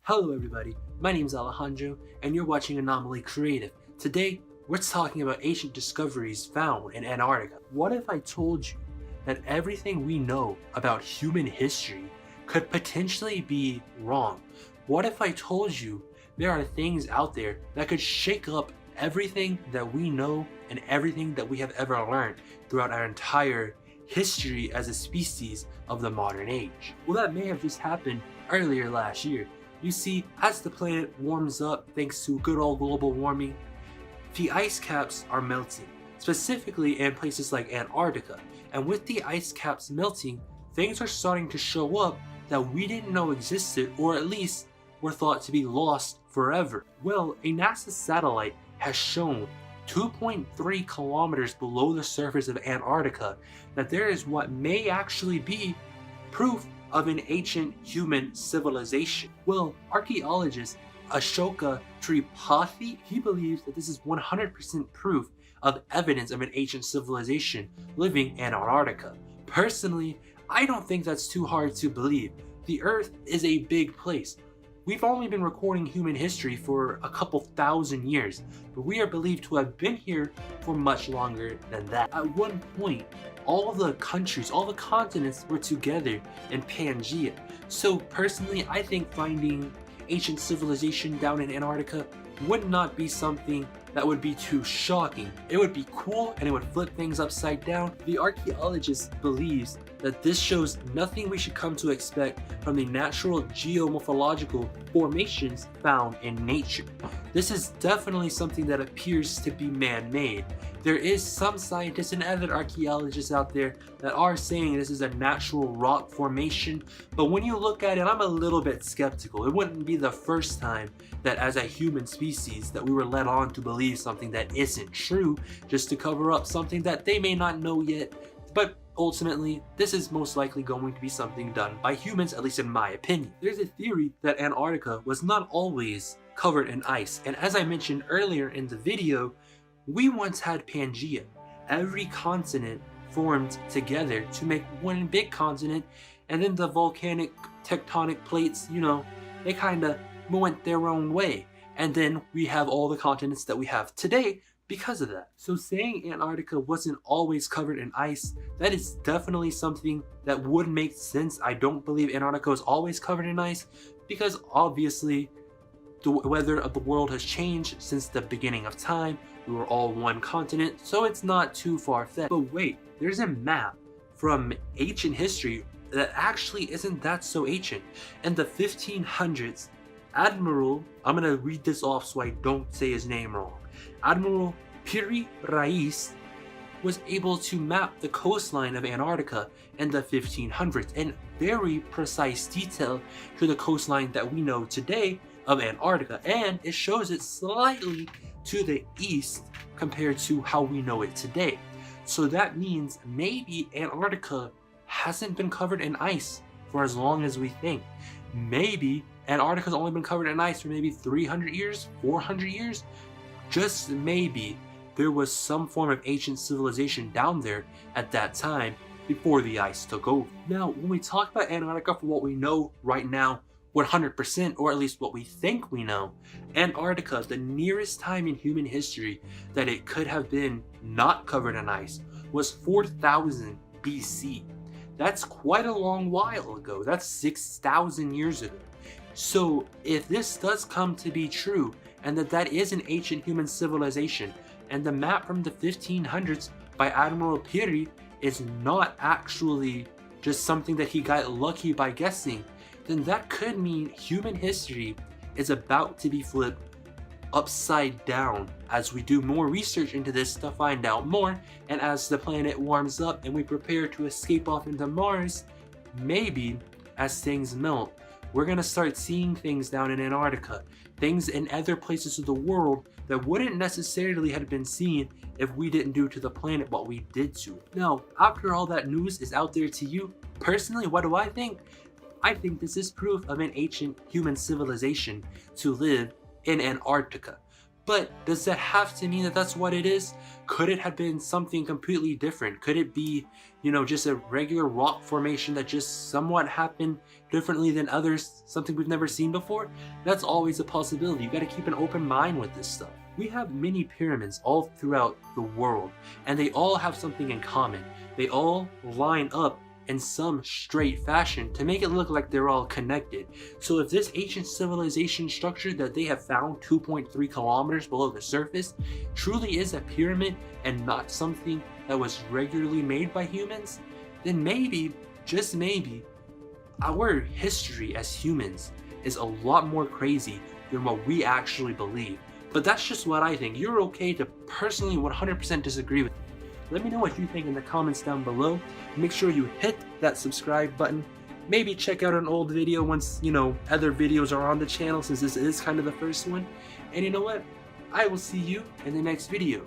Hello everybody, my name is Alejandro and you're watching Anomaly Creative. Today, we're talking about ancient discoveries found in Antarctica. What if I told you that everything we know about human history could potentially be wrong? What if I told you there are things out there that could shake up everything that we know and everything that we have ever learned throughout our entire history as a species of the modern age? Well, that may have just happened earlier last year. You see, as the planet warms up thanks to good old global warming, the ice caps are melting, specifically in places like Antarctica. And with the ice caps melting, things are starting to show up that we didn't know existed, or at least were thought to be lost forever. Well, a NASA satellite has shown 2.3 kilometers below the surface of Antarctica that there is what may actually be proof of an ancient human civilization. Well, archeologist Ashoka Tripathi, he believes that this is 100% proof of evidence of an ancient civilization living in Antarctica. Personally, I don't think that's too hard to believe. The Earth is a big place. We've only been recording human history for a couple thousand years, but we are believed to have been here for much longer than that. At one point, all the countries, all the continents were together in Pangaea. So personally, I think finding ancient civilization down in Antarctica would not be something that would be too shocking. It would be cool and it would flip things upside down. The archaeologist believes that this shows nothing we should come to expect from the natural geomorphological formations found in nature. This is definitely something that appears to be man-made. There is some scientists and other archaeologists out there that are saying this is a natural rock formation, but when you look at it, I'm a little bit skeptical. It wouldn't be the first time that as a human species that we were led on to believe something that isn't true just to cover up something that they may not know yet. But ultimately, this is most likely going to be something done by humans, at least in my opinion. There's a theory that Antarctica was not always covered in ice, and as I mentioned earlier in the video, we once had Pangaea. Every continent formed together to make one big continent, and then the volcanic tectonic plates, they kind of went their own way. And then we have all the continents that we have today because of that. So saying Antarctica wasn't always covered in ice, that is definitely something that would make sense. I don't believe Antarctica is always covered in ice because obviously the weather of the world has changed since the beginning of time. We were all one continent, so it's not too far-fetched. But wait, there's a map from ancient history that actually isn't that so ancient. In the 1500s, Admiral, I'm gonna read this off so I don't say his name wrong. Admiral Piri Rais was able to map the coastline of Antarctica in the 1500s in very precise detail to the coastline that we know today of Antarctica, and it shows it slightly to the east compared to how we know it today. So that means maybe Antarctica hasn't been covered in ice for as long as we think. Maybe Antarctica's only been covered in ice for maybe 300 years, 400 years. Just maybe there was some form of ancient civilization down there at that time before the ice took over. Now, when we talk about Antarctica for what we know right now, 100%, or at least what we think we know, Antarctica, the nearest time in human history that it could have been not covered in ice was 4000 BC. That's quite a long while ago. That's 6,000 years ago. So if this does come to be true, and that is an ancient human civilization, and the map from the 1500s by Admiral Piri is not actually just something that he got lucky by guessing, then that could mean human history is about to be flipped upside down as we do more research into this to find out more, and as the planet warms up and we prepare to escape off into Mars, maybe as things melt, we're gonna start seeing things down in Antarctica, things in other places of the world that wouldn't necessarily have been seen if we didn't do to the planet what we did to it. Now, after all that news is out there to you, personally, what do I think? I think this is proof of an ancient human civilization to live in Antarctica. But does that have to mean that that's what it is? Could it have been something completely different? Could it be, just a regular rock formation that just somewhat happened differently than others, something we've never seen before? That's always a possibility. You gotta keep an open mind with this stuff. We have many pyramids all throughout the world, and they all have something in common. They all line up in some straight fashion to make it look like they're all connected. So if this ancient civilization structure that they have found 2.3 kilometers below the surface truly is a pyramid and not something that was regularly made by humans, then maybe, just maybe, our history as humans is a lot more crazy than what we actually believe. But that's just what I think. You're okay to personally 100% disagree with me. Let me know what you think in the comments down below. Make sure you hit that subscribe button. Maybe check out an old video once, other videos are on the channel, since this is kind of the first one. And you know what? I will see you in the next video.